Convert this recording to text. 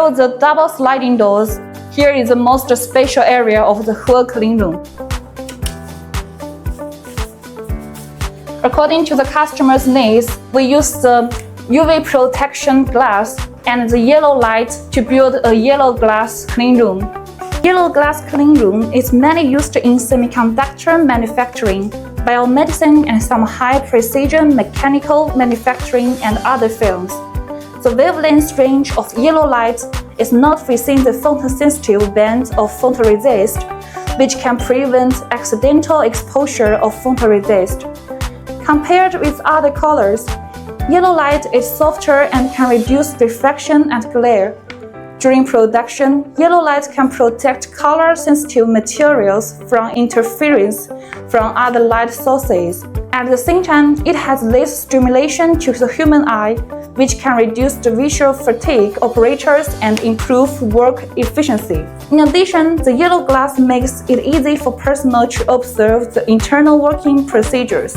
Through the double sliding doors, here is the most special area of the whole cleanroom. According to the customer's needs, we use the UV protection glass and the yellow light to build a yellow glass cleanroom. Yellow glass cleanroom is mainly used in semiconductor manufacturing, biomedicine, and some high-precision mechanical manufacturing and other fields. The wavelength range of yellow light is not within the photosensitive band of photoresist, which can prevent accidental exposure of photoresist. Compared with other colors, yellow light is softer and can reduce refraction and glare. During production, yellow light can protect color-sensitive materials from interference from other light sources. At the same time, it has less stimulation to the human eye, which can reduce the visual fatigue of operators and improve work efficiency. In addition, the yellow glass makes it easy for personnel to observe the internal working procedures.